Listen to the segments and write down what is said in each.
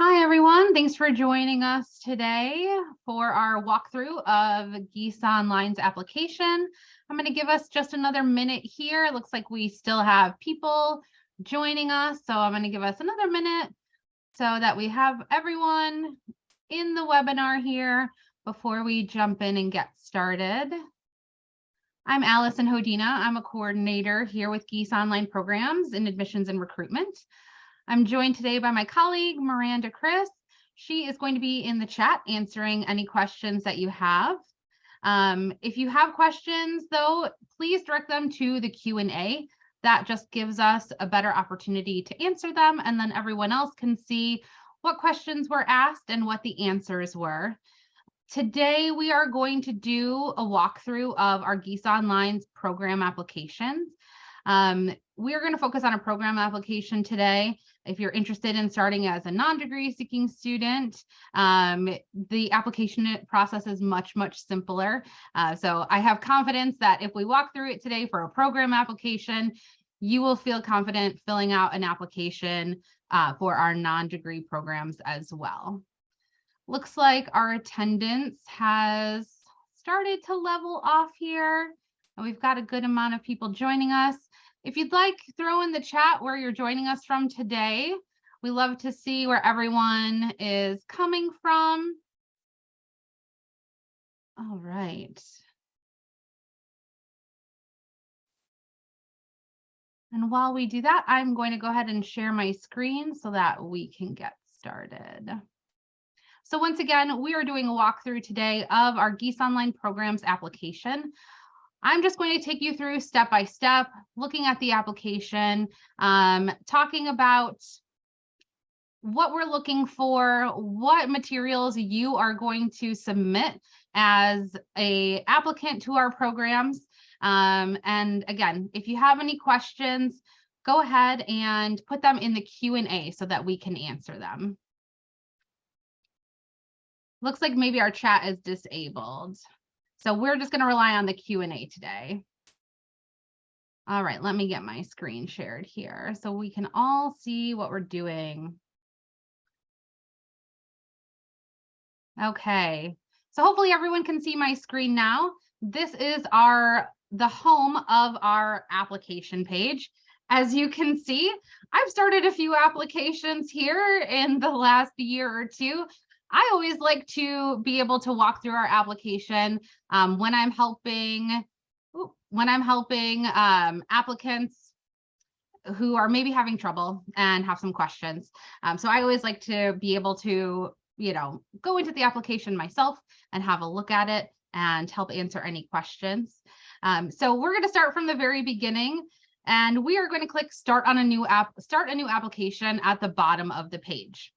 Hi, everyone. Thanks for joining us today for our walkthrough of Gies Online's application. I'm going to give us just another minute here. It looks like we still have people joining us, so I'm going to give us another minute so that we have everyone in the webinar here before we jump in and get started. I'm Allison Hodina. I'm a coordinator here with Gies Online Programs in Admissions and Recruitment. I'm joined today by my colleague, Miranda Chris. She is going to be in the chat answering any questions that you have. If you have questions, though, please direct them to the Q&A. That just gives us a better opportunity to answer them, and then everyone else can see what questions were asked and what the answers were. Today, we are going to do a walkthrough of our Gies Online's program applications. We are going to focus on a program application today. If you're interested in starting as a non-degree seeking student, the application process is much simpler. So I have confidence that if we walk through it today for a program application, you will feel confident filling out an application for our non-degree programs as well. Looks like our attendance has started to level off here, and we've got a good amount of people joining us. If you'd like, throw in the chat where you're joining us from today. We love to see where everyone is coming from. All right. And while we do that, I'm going to go ahead and share my screen so that we can get started. So once again, we are doing a walkthrough today of our Gies Online Programs application. I'm just going to take you through step by step, looking at the application, talking about what we're looking for, what materials you are going to submit as an applicant to our programs. And again, if you have any questions, go ahead and put them in the Q&A so that we can answer them. Looks like maybe our chat is disabled. So we're just going to rely on the Q&A today. All right, let me get my screen shared here so we can all see what we're doing. Okay, so hopefully everyone can see my screen now. This is the home of our application page. As you can see, I've started a few applications here in the last year or two. I always like to be able to walk through our application when I'm helping applicants who are maybe having trouble and have some questions. So I always like to be able to, go into the application myself and have a look at it and help answer any questions. So we're going to start from the very beginning, and we are going to click start a new application at the bottom of the page.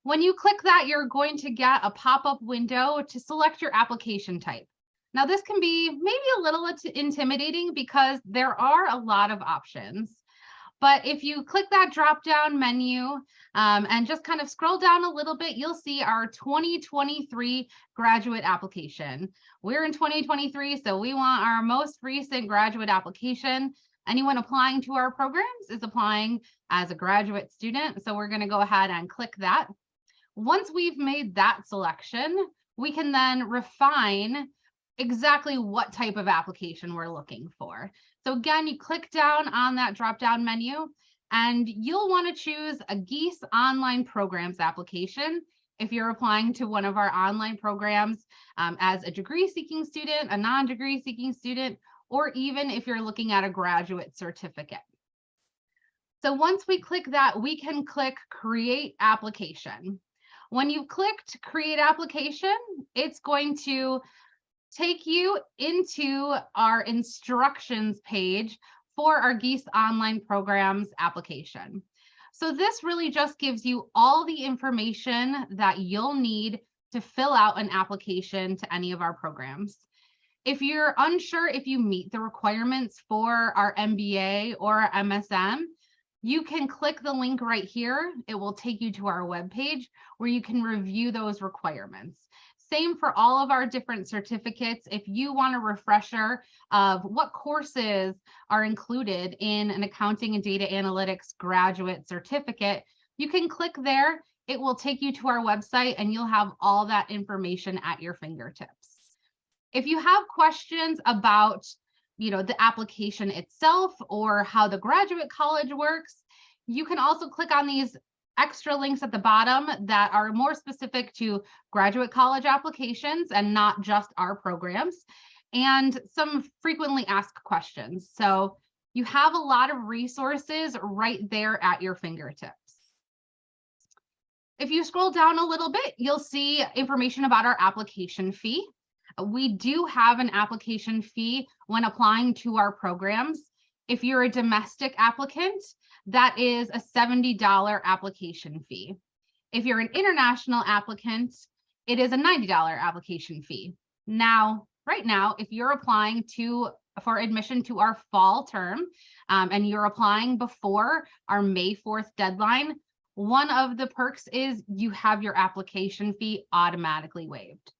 When you click that, you're going to get a pop-up window to select your application type. Now, this can be maybe a little intimidating because there are a lot of options. But if you click that drop-down menu and just kind of scroll down a little bit, you'll see our 2023 graduate application. We're in 2023, so we want our most recent graduate application. Anyone applying to our programs is applying as a graduate student, so we're going to go ahead and click that. Once we've made that selection, we can then refine exactly what type of application we're looking for. So again, you click down on that drop-down menu, and you'll want to choose a Gies Online Programs application if you're applying to one of our online programs as a degree-seeking student, a non-degree-seeking student, or even if you're looking at a graduate certificate. So once we click that, we can click Create Application. When you've clicked Create Application, it's going to take you into our instructions page for our Gies Online Programs application. So this really just gives you all the information that you'll need to fill out an application to any of our programs. If you're unsure if you meet the requirements for our MBA or MSM, you can click the link right here. It will take you to our webpage where you can review those requirements. Same for all of our different certificates. If you want a refresher of what courses are included in an accounting and data analytics graduate certificate, you can click there. it will take you to our website and you'll have all that information at your fingertips. If you have questions about, the application itself or how the graduate college works, you can also click on these extra links at the bottom that are more specific to graduate college applications and not just our programs, and some frequently asked questions. So you have a lot of resources right there at your fingertips. If you scroll down a little bit, you'll see information about our application fee. We do have an application fee when applying to our programs. If you're a domestic applicant, that is a $70 application fee. If you're an international applicant, it is a $90 application fee. Now, right now, if you're applying for admission to our fall term, and you're applying before our May 4th deadline, one of the perks is you have your application fee automatically waived.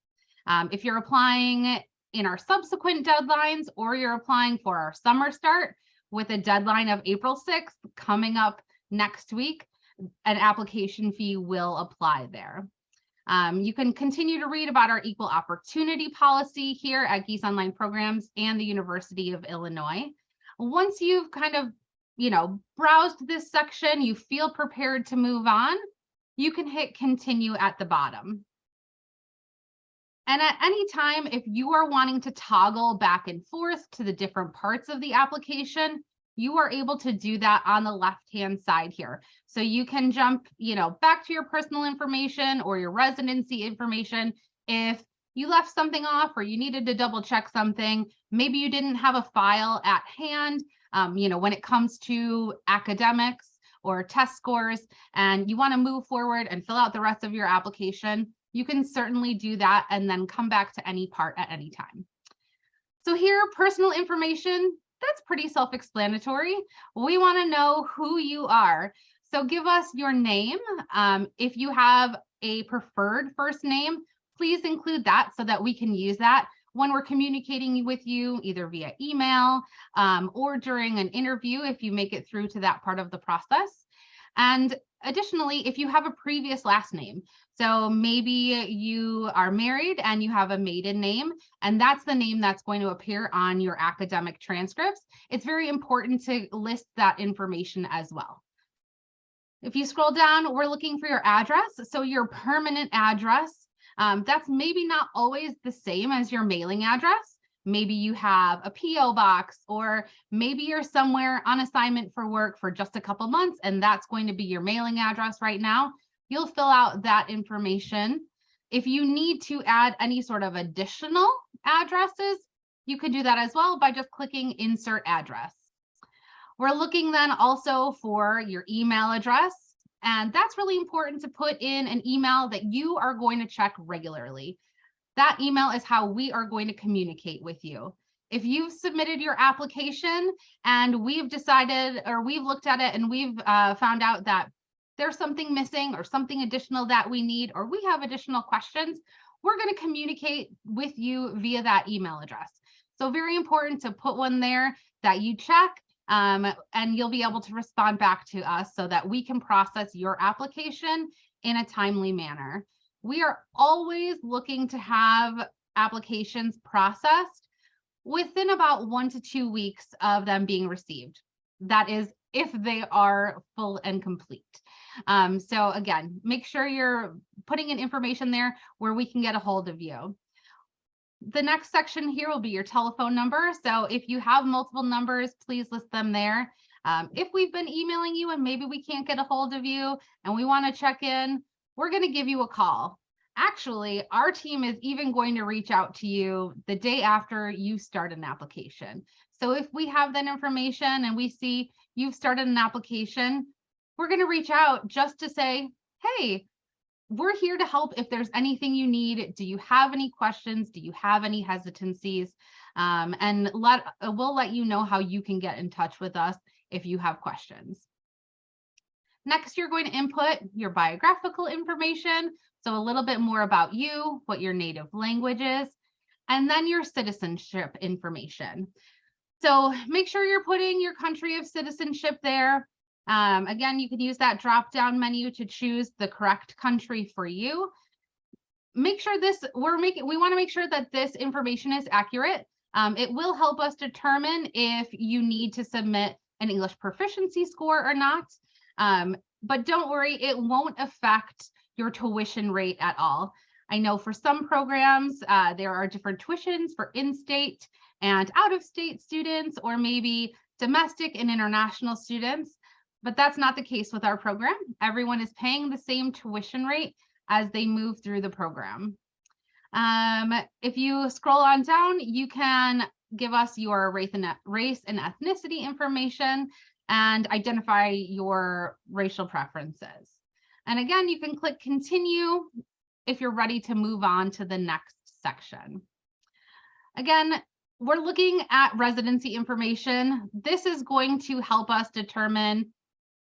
If you're applying in our subsequent deadlines, or you're applying for our summer start with a deadline of April 6th coming up next week, an application fee will apply there. You can continue to read about our equal opportunity policy here at Gies Online Programs and the University of Illinois. Once you've kind of, browsed this section, you feel prepared to move on, you can hit continue at the bottom. And at any time, if you are wanting to toggle back and forth to the different parts of the application, you are able to do that on the left-hand side here. So you can jump, back to your personal information or your residency information. If you left something off or you needed to double check something, maybe you didn't have a file at hand, when it comes to academics or test scores, and you want to move forward and fill out the rest of your application, you can certainly do that and then come back to any part at any time. So here, personal information, that's pretty self-explanatory. We want to know who you are. So give us your name. If you have a preferred first name, please include that so that we can use that when we're communicating with you, either via email or during an interview, if you make it through to that part of the process. And additionally, if you have a previous last name, so maybe you are married and you have a maiden name, and that's the name that's going to appear on your academic transcripts, it's very important to list that information as well. If you scroll down, we're looking for your address. So your permanent address, that's maybe not always the same as your mailing address. Maybe you have a PO box, or maybe you're somewhere on assignment for work for just a couple months, and that's going to be your mailing address right now. You'll fill out that information. If you need to add any sort of additional addresses, you can do that as well by just clicking Insert Address. We're looking then also for your email address, and that's really important to put in an email that you are going to check regularly. That email is how we are going to communicate with you. If you've submitted your application and we've decided, or we've looked at it and we've found out that there's something missing or something additional that we need, or we have additional questions, we're going to communicate with you via that email address. So very important to put one there that you check, and you'll be able to respond back to us so that we can process your application in a timely manner. We are always looking to have applications processed within about 1 to 2 weeks of them being received. That is if they are full and complete. So again, make sure you're putting in information there where we can get a hold of you. The next section here will be your telephone number. So if you have multiple numbers, please list them there. If we've been emailing you and maybe we can't get a hold of you and we want to check in, we're going to give you a call. Actually, our team is even going to reach out to you the day after you start an application. So if we have that information and we see you've started an application, we're going to reach out just to say, hey, we're here to help if there's anything you need. Do you have any questions? Do you have any hesitancies? And we'll let you know how you can get in touch with us if you have questions. Next, you're going to input your biographical information. So a little bit more about you, what your native language is, and then your citizenship information. So make sure you're putting your country of citizenship there. Again, you can use that drop-down menu to choose the correct country for you. Make sure we want to make sure that this information is accurate. It will help us determine if you need to submit an English proficiency score or not. But don't worry, it won't affect your tuition rate at all. I know for some programs, there are different tuitions for in-state and out-of-state students, or maybe domestic and international students, but that's not the case with our program. Everyone is paying the same tuition rate as they move through the program. If you scroll on down, you can give us your race and ethnicity information and identify your racial preferences. And again, you can click continue if you're ready to move on to the next section. Again, we're looking at residency information. This is going to help us determine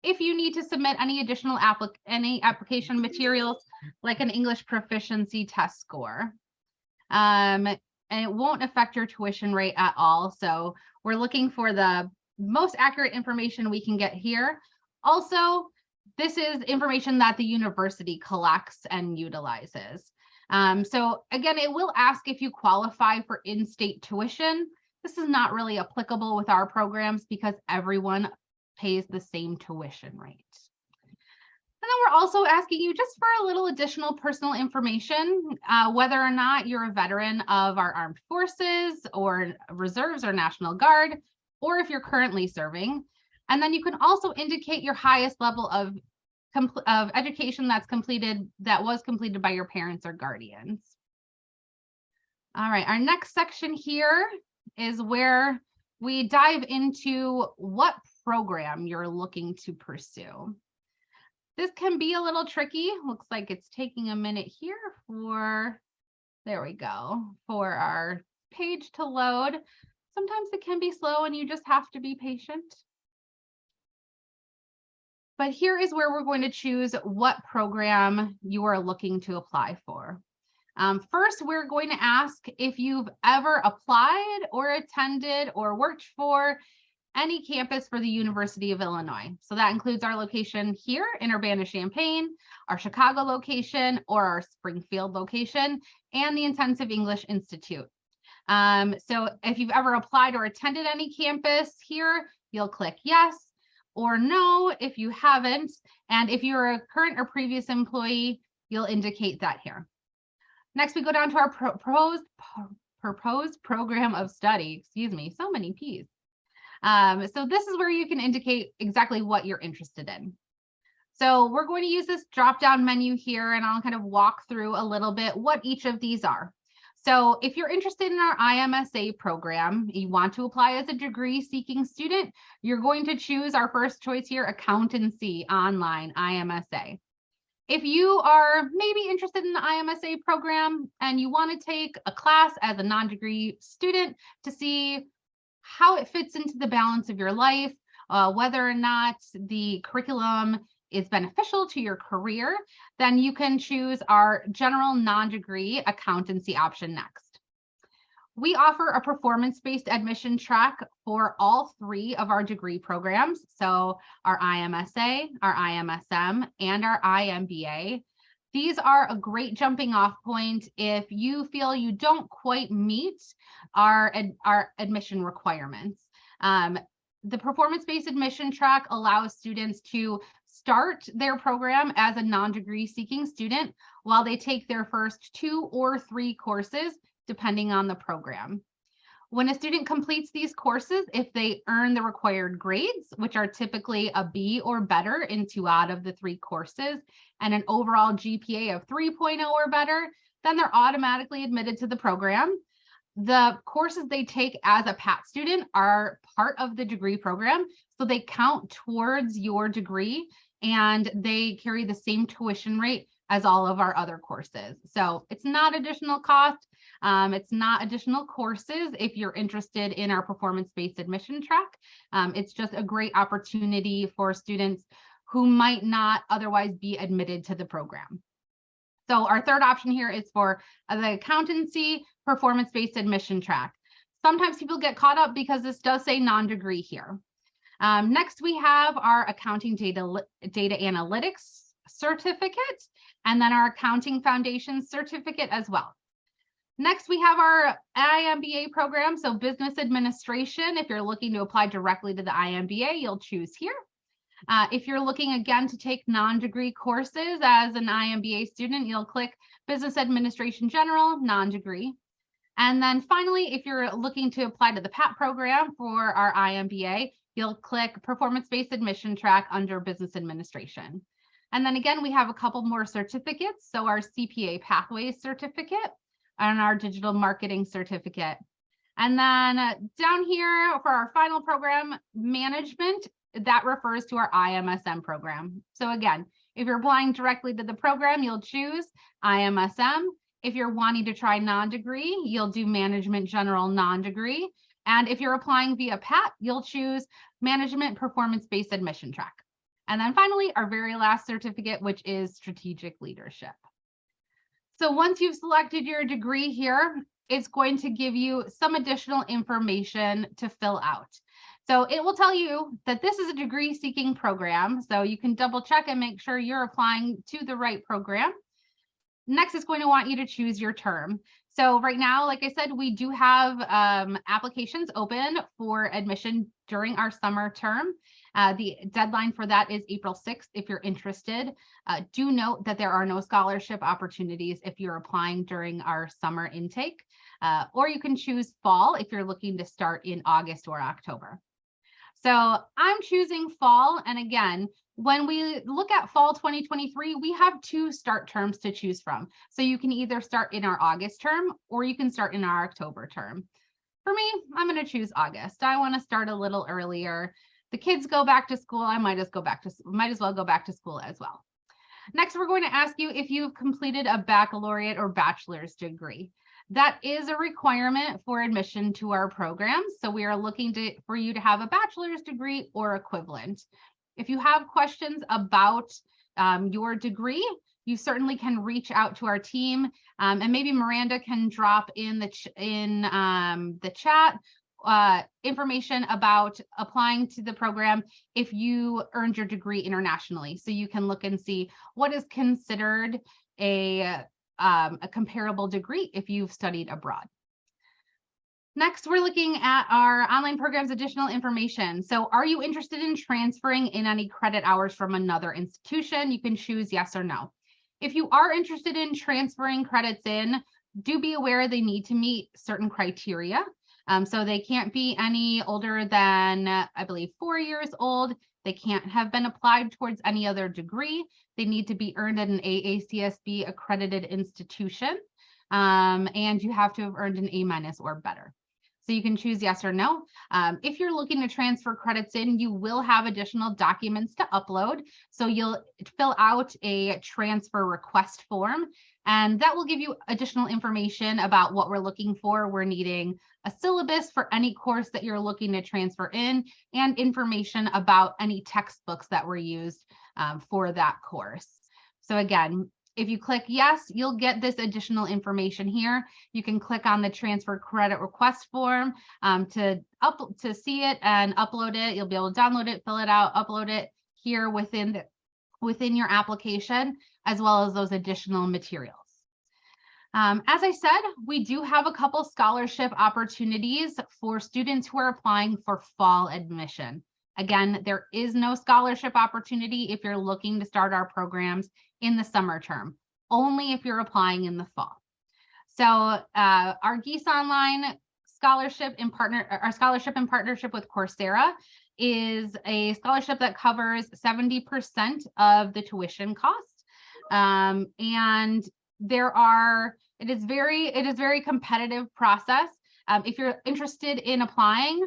if you need to submit any additional application materials like an English proficiency test score. And it won't affect your tuition rate at all. So we're looking for the most accurate information we can get here. Also, this is information that the university collects and utilizes. So again, it will ask if you qualify for in-state tuition. This is not really applicable with our programs because everyone pays the same tuition rate. And then we're also asking you just for a little additional personal information, whether or not you're a veteran of our armed forces or reserves or National Guard, or if you're currently serving. And then you can also indicate your highest level of education that was completed by your parents or guardians. All right, our next section here is where we dive into what program you're looking to pursue. This can be a little tricky. Looks like it's taking a minute here there we go, for our page to load. Sometimes it can be slow and you just have to be patient. But here is where we're going to choose what program you are looking to apply for. First, we're going to ask if you've ever applied or attended or worked for any campus for the University of Illinois. So that includes our location here in Urbana-Champaign, our Chicago location, or our Springfield location, and the Intensive English Institute. So if you've ever applied or attended any campus here, you'll click yes or no if you haven't. And if you're a current or previous employee, you'll indicate that here. Next, we go down to our proposed program of study. Excuse me, so many P's. So this is where you can indicate exactly what you're interested in. So we're going to use this drop-down menu here, and I'll kind of walk through a little bit what each of these are. So if you're interested in our iMSA program, you want to apply as a degree-seeking student, you're going to choose our first choice here, Accountancy Online, iMSA. If you are maybe interested in the iMSA program and you want to take a class as a non-degree student to see how it fits into the balance of your life, whether or not the curriculum is beneficial to your career, then you can choose our general non-degree accountancy option next. We offer a performance-based admission track for all three of our degree programs. So our iMSA, our iMSM, and our iMBA. These are a great jumping off point if you feel you don't quite meet our admission requirements. The performance-based admission track allows students to start their program as a non-degree seeking student while they take their first 2 or 3 courses, depending on the program. When a student completes these courses, if they earn the required grades, which are typically a B or better in 2 out of the 3 courses, and an overall GPA of 3.0 or better, then they're automatically admitted to the program. The courses they take as a PAT student are part of the degree program, so they count towards your degree and they carry the same tuition rate as all of our other courses. So it's not additional cost. It's not additional courses if you're interested in our performance-based admission track. It's just a great opportunity for students who might not otherwise be admitted to the program. So our third option here is for the accountancy performance-based admission track. Sometimes people get caught up because this does say non-degree here. Next, we have our accounting data analytics certificate, and then our accounting foundation certificate as well. Next, we have our iMBA program, so business administration. If you're looking to apply directly to the iMBA, you'll choose here. If you're looking again to take non-degree courses as an iMBA student, you'll click business administration general, non-degree. And then finally, if you're looking to apply to the PAT program for our iMBA, you'll click performance-based admission track under business administration. And then again, we have a couple more certificates. So our CPA pathways certificate and our digital marketing certificate. And then down here for our final program, management, that refers to our iMSM program. So again, if you're applying directly to the program, you'll choose iMSM. If you're wanting to try non-degree, you'll do management general non-degree. And if you're applying via PAT, you'll choose management performance-based admission track. And then finally, our very last certificate, which is strategic leadership. So once you've selected your degree here, it's going to give you some additional information to fill out. So it will tell you that this is a degree seeking program. So you can double check and make sure you're applying to the right program. Next, it's going to want you to choose your term. So right now, like I said, we do have applications open for admission during our summer term. The deadline for that is April 6th. If you're interested, do note that there are no scholarship opportunities if you're applying during our summer intake, or you can choose fall if you're looking to start in August or October. So I'm choosing fall. And again, when we look at fall 2023, we have 2 start terms to choose from. So you can either start in our August term or you can start in our October term. For me, I'm going to choose August. I want to start a little earlier. The kids go back to school. I might as well go back to school as well. Next, we're going to ask you if you've completed a baccalaureate or bachelor's degree. That is a requirement for admission to our programs. So we are looking for you to have a bachelor's degree or equivalent. If you have questions about your degree, you certainly can reach out to our team, and maybe Miranda can drop in the chat information about applying to the program if you earned your degree internationally. So you can look and see what is considered a comparable degree if you've studied abroad. Next, we're looking at our online program's additional information. So are you interested in transferring in any credit hours from another institution? You can choose yes or no. If you are interested in transferring credits in, do be aware they need to meet certain criteria. So they can't be any older than, I believe, 4 years old. They can't have been applied towards any other degree. They need to be earned at an AACSB accredited institution. And you have to have earned an A- or better. So you can choose yes or no. If you're looking to transfer credits in, you will have additional documents to upload. So you'll fill out a transfer request form, and that will give you additional information about what we're looking for. We're needing a syllabus for any course that you're looking to transfer in, and information about any textbooks that were used for that course. So again, if you click yes, you'll get this additional information here. You can click on the transfer credit request form to see it and upload it. You'll be able to download it, fill it out, upload it here within your application, as well as those additional materials. As I said, we do have a couple scholarship opportunities for students who are applying for fall admission. Again, there is no scholarship opportunity if you're looking to start our programs in the summer term, only if you're applying in the fall. So our Gies Online scholarship in partnership with Coursera is a scholarship that covers 70% of the tuition cost. And it is very competitive process. If you're interested in applying,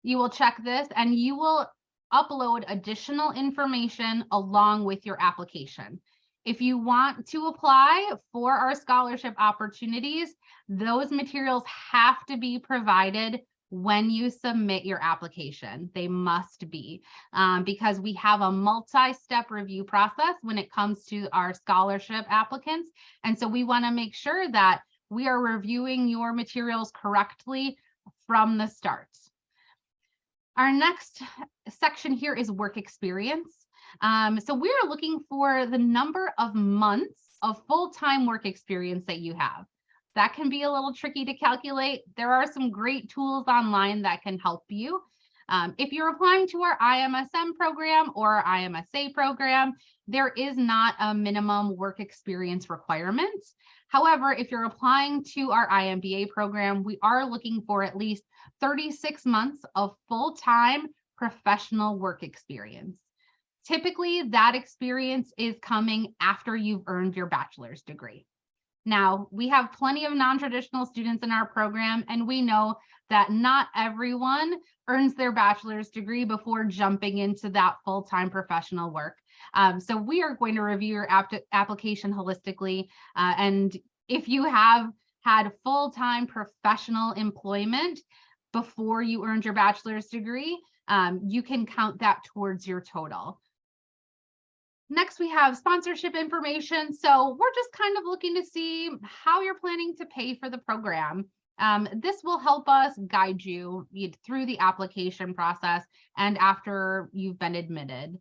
you will check this and you will upload additional information along with your application. If you want to apply for our scholarship opportunities, those materials have to be provided when you submit your application. They must be, because we have a multi-step review process when it comes to our scholarship applicants. And so we want to make sure that we are reviewing your materials correctly from the start. Our next section here is work experience. So we're looking for the number of months of full-time work experience that you have. That can be a little tricky to calculate. There are some great tools online that can help you. If you're applying to our iMSM program or iMSA program, there is not a minimum work experience requirement. However, if you're applying to our iMBA program, we are looking for at least 36 months of full-time professional work experience. Typically, that experience is coming after you've earned your bachelor's degree. Now, we have plenty of non-traditional students in our program, and we know that not everyone earns their bachelor's degree before jumping into that full-time professional work. So we are going to review your application holistically. And if you have had full-time professional employment before you earned your bachelor's degree, you can count that towards your total. Next, we have sponsorship information. So we're just kind of looking to see how you're planning to pay for the program. This will help us guide you through the application process and after you've been admitted.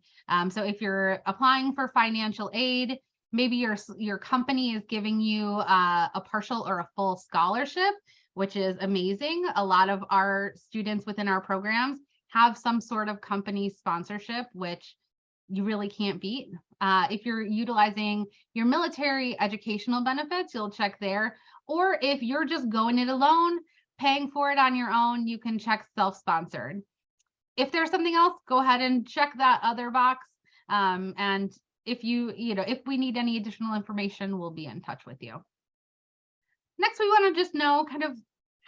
So if you're applying for financial aid, maybe your company is giving you a partial or a full scholarship, which is amazing. A lot of our students within our programs have some sort of company sponsorship, which you really can't beat. If you're utilizing your military educational benefits, you'll check there. Or if you're just going it alone, paying for it on your own, you can check self-sponsored. If there's something else, go ahead and check that other box. And if if we need any additional information, we'll be in touch with you. Next, we want to just know kind of,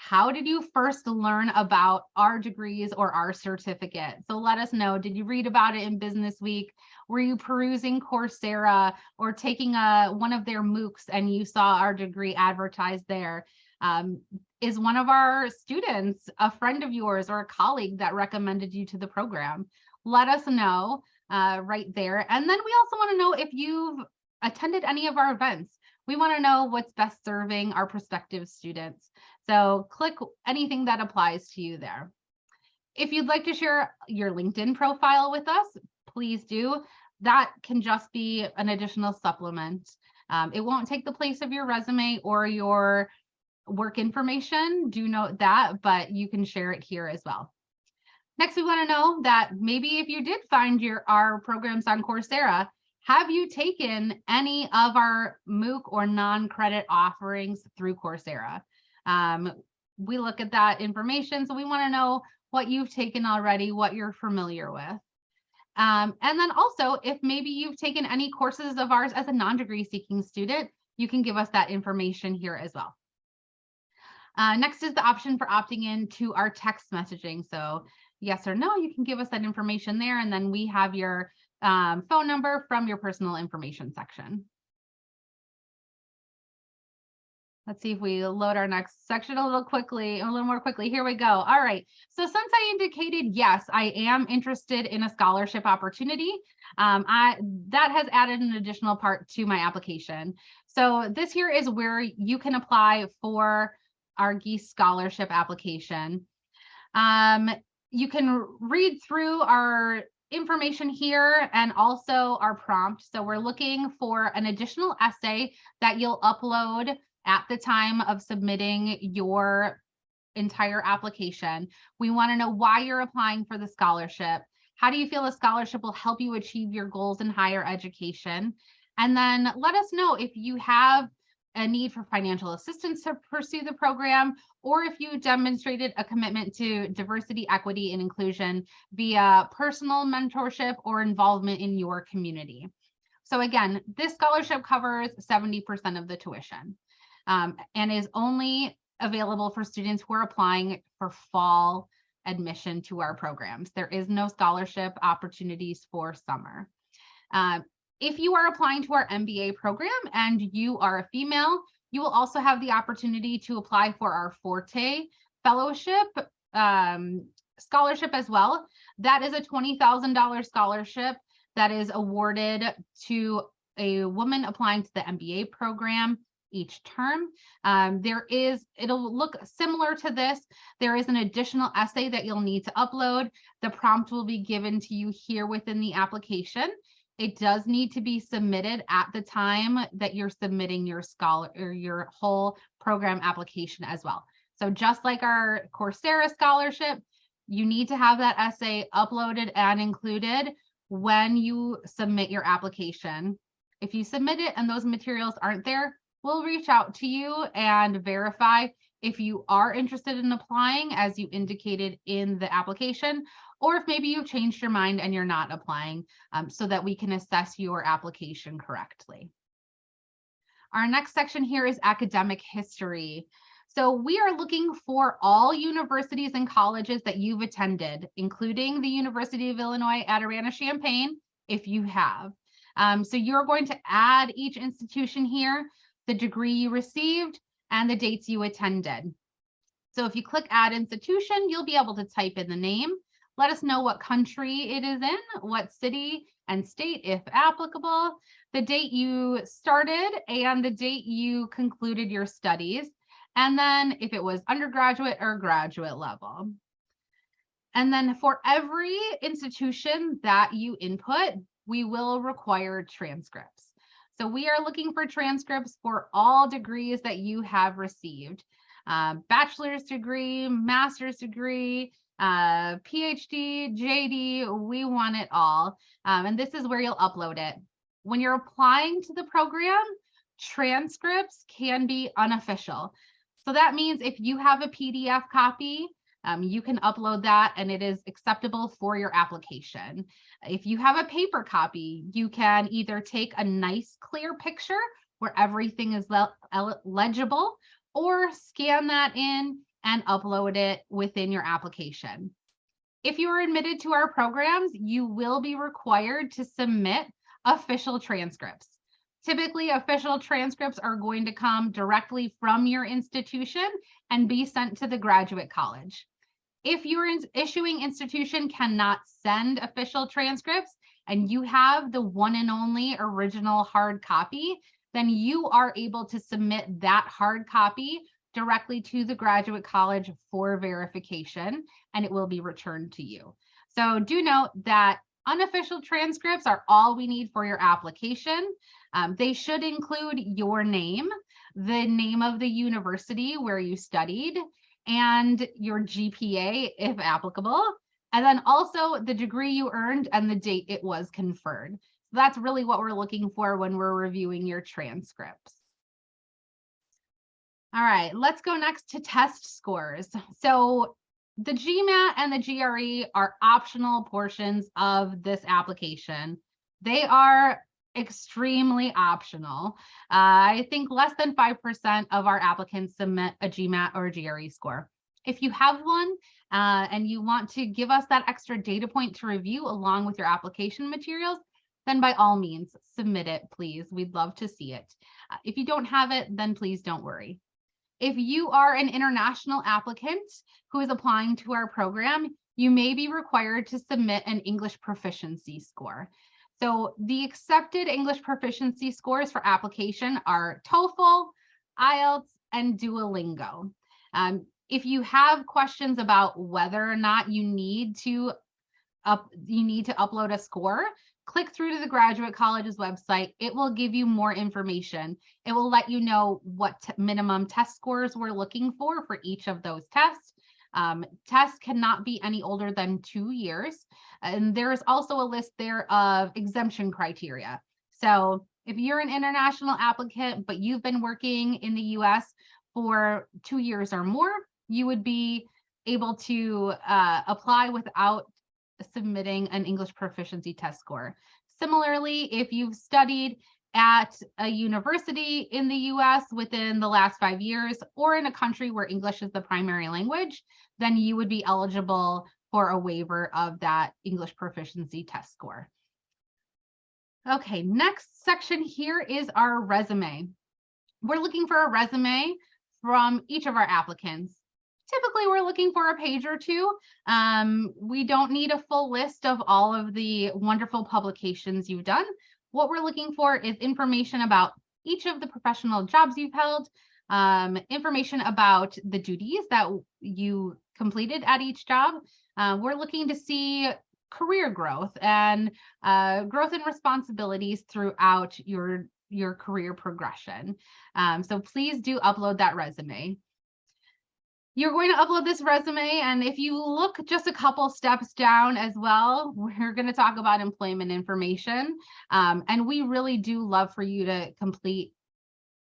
how did you first learn about our degrees or our certificate? So let us know, did you read about it in Business Week? Were you perusing Coursera or taking one of their MOOCs and you saw our degree advertised there? Is one of our students a friend of yours or a colleague that recommended you to the program? Let us know right there. And then we also want to know if you've attended any of our events. We want to know what's best serving our prospective students. So click anything that applies to you there. If you'd like to share your LinkedIn profile with us, please do. That can just be an additional supplement. It won't take the place of your resume or your work information. Do note that, but you can share it here as well. Next, we want to know that maybe if you did find our programs on Coursera, have you taken any of our MOOC or non-credit offerings through Coursera? We look at that information, so we want to know what you've taken already, what you're familiar with. And then also, if maybe you've taken any courses of ours as a non-degree seeking student, you can give us that information here as well. Next is the option for opting in to our text messaging. So yes or no, you can give us that information there, and then we have your phone number from your personal information section. Let's see if we load our next section a little more quickly. Here we go. All right. So since I indicated, yes, I am interested in a scholarship opportunity, that has added an additional part to my application. So this here is where you can apply for our Gies scholarship application. You can read through our information here and also our prompt. So we're looking for an additional essay that you'll upload at the time of submitting your entire application. We want to know why you're applying for the scholarship. How do you feel the scholarship will help you achieve your goals in higher education? And then let us know if you have a need for financial assistance to pursue the program, or if you demonstrated a commitment to diversity, equity, and inclusion via personal mentorship or involvement in your community. So again, this scholarship covers 70% of the tuition. And is only available for students who are applying for fall admission to our programs. There is no scholarship opportunities for summer. If you are applying to our MBA program and you are a female, you will also have the opportunity to apply for our Forte Fellowship scholarship as well. That is a $20,000 scholarship that is awarded to a woman applying to the MBA program each term. It'll look similar to this. There is an additional essay that you'll need to upload. The prompt will be given to you here within the application. It does need to be submitted at the time that you're submitting your your whole program application as well. So just like our Coursera scholarship, you need to have that essay uploaded and included when you submit your application. If you submit it and those materials aren't there, we'll reach out to you and verify if you are interested in applying as you indicated in the application, or if maybe you've changed your mind and you're not applying, so that we can assess your application correctly. Our next section here is academic history. So we are looking for all universities and colleges that you've attended, including the University of Illinois at Urbana-Champaign, if you have. So you're going to add each institution here, the degree you received, and the dates you attended. So if you click Add Institution, you'll be able to type in the name. Let us know what country it is in, what city and state, if applicable, the date you started, and the date you concluded your studies. And then if it was undergraduate or graduate level. And then for every institution that you input, we will require transcripts. So we are looking for transcripts for all degrees that you have received. Bachelor's degree, master's degree, PhD, JD, we want it all. And this is where you'll upload it. When you're applying to the program, transcripts can be unofficial. So that means if you have a PDF copy, you can upload that and it is acceptable for your application. If you have a paper copy, you can either take a nice clear picture where everything is legible, or scan that in and upload it within your application. If you are admitted to our programs, you will be required to submit official transcripts. Typically, official transcripts are going to come directly from your institution and be sent to the graduate college. If your issuing institution cannot send official transcripts and you have the one and only original hard copy, then you are able to submit that hard copy directly to the graduate college for verification, and it will be returned to you. So do note that unofficial transcripts are all we need for your application. They should include your name, the name of the university where you studied, and your GPA if applicable, and then also the degree you earned and the date it was conferred. So that's really what we're looking for when we're reviewing your transcripts. All right, let's go next to test scores. So the GMAT and the GRE are optional portions of this application. They are extremely optional. I think less than 5% of our applicants submit a GMAT or a GRE score. If you have one and you want to give us that extra data point to review along with your application materials, then by all means, submit it, please. We'd love to see it. If you don't have it, then please don't worry. If you are an international applicant who is applying to our program, you may be required to submit an English proficiency score. So the accepted English proficiency scores for application are TOEFL, IELTS, and Duolingo. If you have questions about whether or not you need to upload a score, click through to the graduate college's website. It will give you more information. It will let you know what minimum test scores we're looking for each of those tests. Tests cannot be any older than 2 years. And there is also a list there of exemption criteria. So if you're an international applicant, but you've been working in the US for 2 years or more, you would be able to apply without submitting an English proficiency test score. Similarly, if you've studied at a university in the US within the last 5 years, or in a country where English is the primary language, then you would be eligible for a waiver of that English proficiency test score. Okay, next section here is our resume. We're looking for a resume from each of our applicants. Typically, we're looking for a page or two. We don't need a full list of all of the wonderful publications you've done. What we're looking for is information about each of the professional jobs you've held, information about the duties that you completed at each job. We're looking to see career growth and growth in responsibilities throughout your career progression. So please do upload that resume. You're going to upload this resume, and if you look just a couple steps down as well, we're going to talk about employment information. And we really do love for you to complete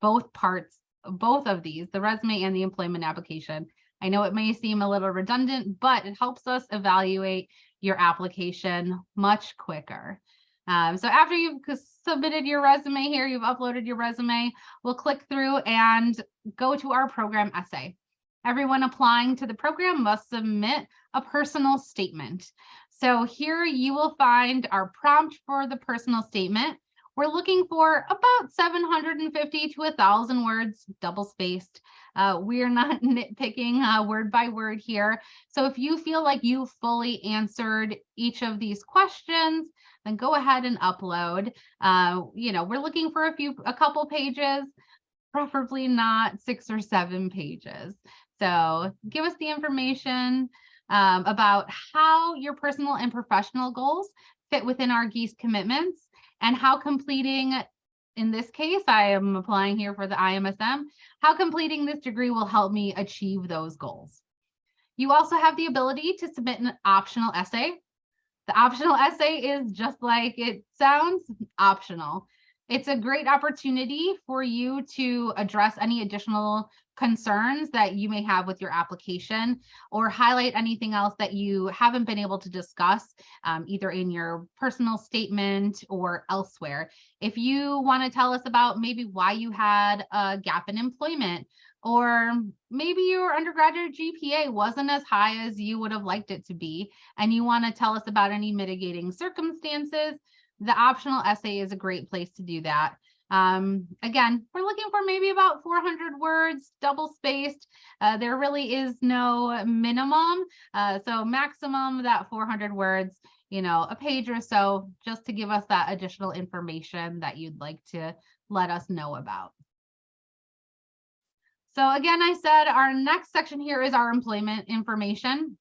both parts, both of these, the resume and the employment application. I know it may seem a little redundant, but it helps us evaluate your application much quicker. So after you've submitted your resume here, you've uploaded your resume, we'll click through and go to our program essay. Everyone applying to the program must submit a personal statement. So here you will find our prompt for the personal statement. We're looking for about 750 to 1,000 words, double spaced. We are not nitpicking word by word here. So if you feel like you fully answered each of these questions, then go ahead and upload. We're looking for a couple pages, preferably not 6 or 7 pages. So give us the information about how your personal and professional goals fit within our Gies commitments, and how completing, in this case, I am applying here for the iMSM, how completing this degree will help me achieve those goals. You also have the ability to submit an optional essay. The optional essay is just like it sounds, optional. It's a great opportunity for you to address any additional concerns that you may have with your application, or highlight anything else that you haven't been able to discuss either in your personal statement or elsewhere. If you want to tell us about maybe why you had a gap in employment, or maybe your undergraduate GPA wasn't as high as you would have liked it to be, and you want to tell us about any mitigating circumstances, the optional essay is a great place to do that. Again, we're looking for maybe about 400 words, double spaced. There really is no minimum. So maximum that 400 words, a page or so, just to give us that additional information that you'd like to let us know about. So again, I said our next section here is our employment information.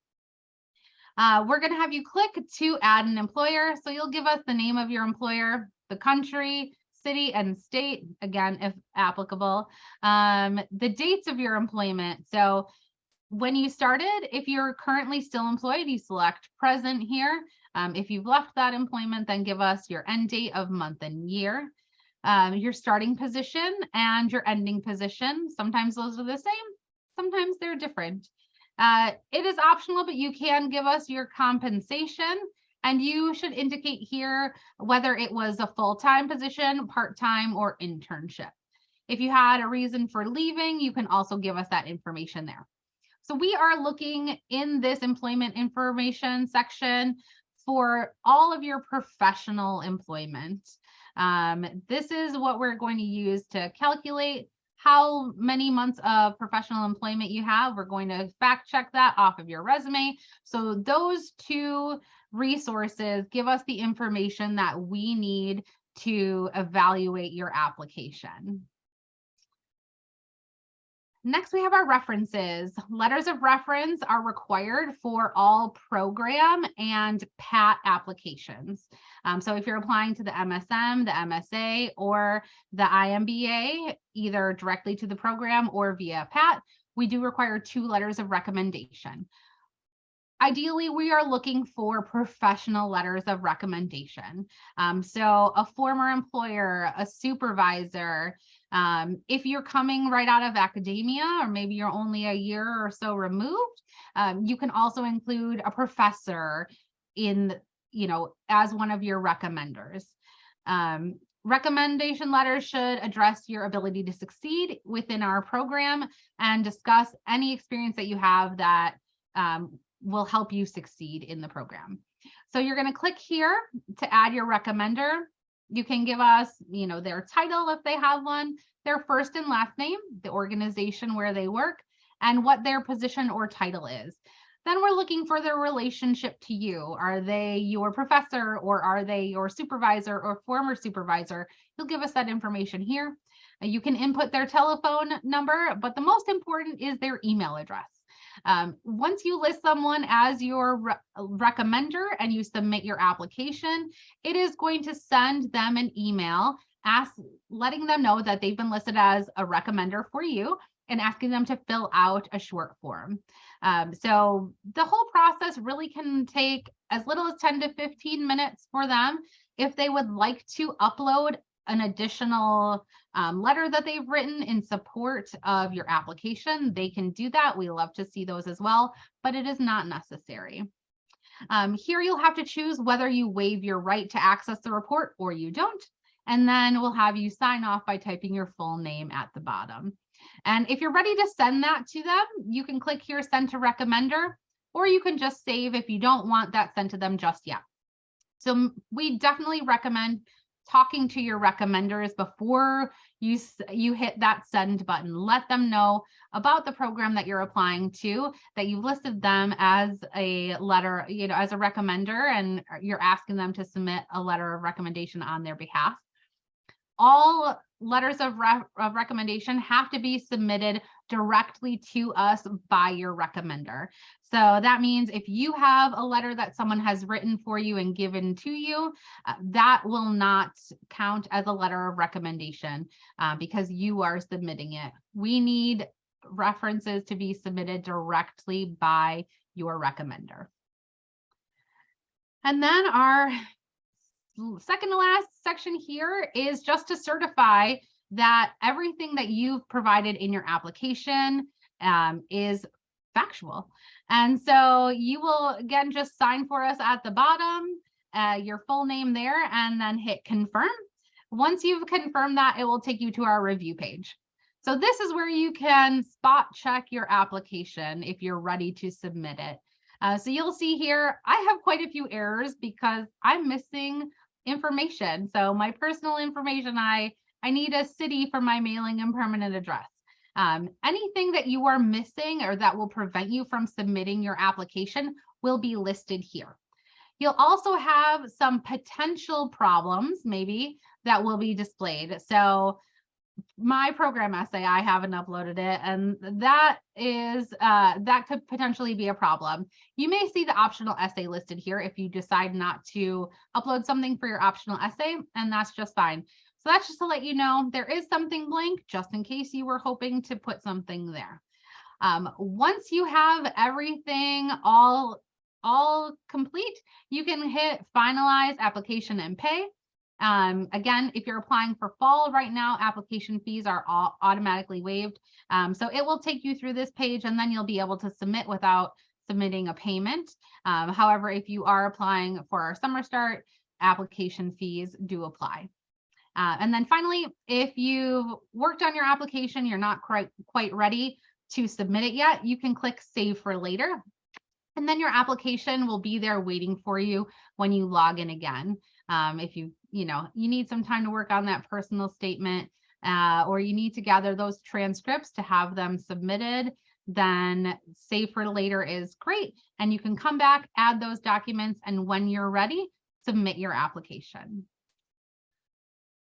We're going to have you click to add an employer. So you'll give us the name of your employer, the country, city, and state, again, if applicable, the dates of your employment. So when you started, if you're currently still employed, you select present here. If you've left that employment, then give us your end date of month and year, your starting position and your ending position. Sometimes those are the same, sometimes they're different. It is optional, but you can give us your compensation, and you should indicate here whether it was a full-time position, part-time, or internship. If you had a reason for leaving, you can also give us that information there. So we are looking in this employment information section for all of your professional employment. This is what we're going to use to calculate how many months of professional employment you have. We're going to fact check that off of your resume. So those two resources give us the information that we need to evaluate your application. Next, we have our references. Letters of reference are required for all program and PAT applications. So if you're applying to the MSM, the MSA, or the iMBA, either directly to the program or via PAT, we do require 2 letters of recommendation. Ideally, we are looking for professional letters of recommendation. So a former employer, a supervisor, if you're coming right out of academia, or maybe you're only a year or so removed, you can also include a professor in, as one of your recommenders. Recommendation letters should address your ability to succeed within our program and discuss any experience that you have that will help you succeed in the program. So you're going to click here to add your recommender. You can give us, their title if they have one, their first and last name, the organization where they work, and what their position or title is. Then we're looking for their relationship to you. Are they your professor, or are they your supervisor or former supervisor? You'll give us that information here. You can input their telephone number, but the most important is their email address. Once you list someone as your recommender and you submit your application, it is going to send them an email letting them know that they've been listed as a recommender for you and asking them to fill out a short form. So the whole process really can take as little as 10 to 15 minutes for them. If they would like to upload an additional letter that they've written in support of your application, they can do that. We love to see those as well, but it is not necessary. Here you'll have to choose whether you waive your right to access the report or you don't. And then we'll have you sign off by typing your full name at the bottom. And if you're ready to send that to them, you can click here, send to recommender, or you can just save if you don't want that sent to them just yet. So we definitely recommend talking to your recommenders before you hit that send button. Let them know about the program that you're applying to, that you've listed them as a letter, as a recommender, and you're asking them to submit a letter of recommendation on their behalf. All letters of recommendation have to be submitted directly to us by your recommender. So that means if you have a letter that someone has written for you and given to you, that will not count as a letter of recommendation because you are submitting it. We need references to be submitted directly by your recommender. And then our second to last section here is just to certify that everything that you've provided in your application is factual. And so you will, again, just sign for us at the bottom, your full name there, and then hit confirm. Once you've confirmed that, it will take you to our review page. So this is where you can spot check your application if you're ready to submit it. So you'll see here, I have quite a few errors because I'm missing information. So my personal information, I need a city for my mailing and permanent address. Anything that you are missing or that will prevent you from submitting your application will be listed here. You'll also have some potential problems maybe that will be displayed. So my program essay, I haven't uploaded it, and that could potentially be a problem. You may see the optional essay listed here if you decide not to upload something for your optional essay, and that's just fine. So that's just to let you know there is something blank just in case you were hoping to put something there. Once you have everything all complete, you can hit finalize application and pay. Again, if you're applying for fall right now, application fees are all automatically waived. So it will take you through this page and then you'll be able to submit without submitting a payment. However, if you are applying for our summer start, application fees do apply. And then finally, if you've worked on your application, you're not quite ready to submit it yet, you can click save for later. And then your application will be there waiting for you when you log in again. If you need some time to work on that personal statement or you need to gather those transcripts to have them submitted, then save for later is great. And you can come back, add those documents, and when you're ready, submit your application.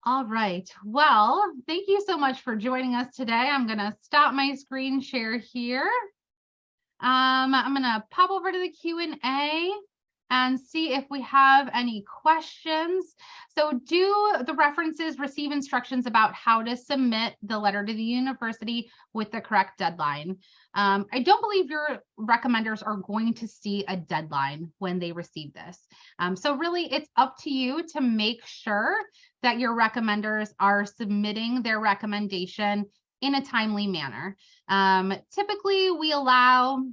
All right. Well, thank you so much for joining us today. I'm going to stop my screen share here. I'm going to pop over to the Q&A and see if we have any questions. So do the references receive instructions about how to submit the letter to the university with the correct deadline? I don't believe your recommenders are going to see a deadline when they receive this. So really it's up to you to make sure that your recommenders are submitting their recommendation in a timely manner. Typically we allow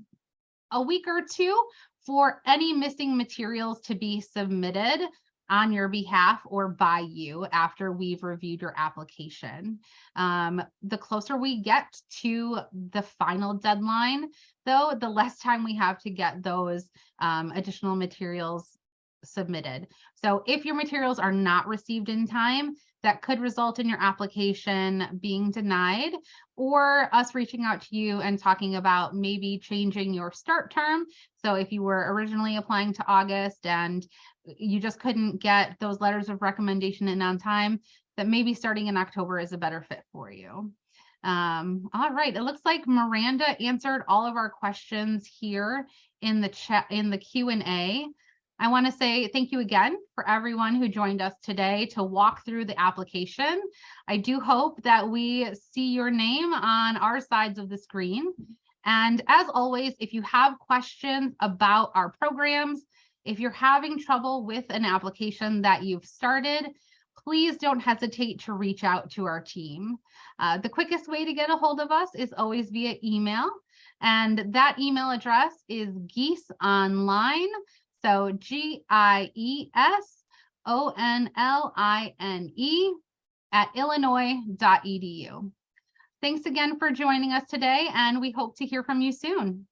a week or two for any missing materials to be submitted on your behalf or by you after we've reviewed your application. The closer we get to the final deadline, though, the less time we have to get those additional materials submitted. So if your materials are not received in time, that could result in your application being denied or us reaching out to you and talking about maybe changing your start term. So if you were originally applying to August and you just couldn't get those letters of recommendation in on time, that maybe starting in October is a better fit for you. All right, it looks like Miranda answered all of our questions here in the chat, in the Q&A. I want to say thank you again for everyone who joined us today to walk through the application. I do hope that we see your name on our sides of the screen. And as always, if you have questions about our programs, if you're having trouble with an application that you've started, please don't hesitate to reach out to our team. The quickest way to get a hold of us is always via email. And that email address is Gies Online. So GIESONLINE @illinois.edu. Thanks again for joining us today, and we hope to hear from you soon.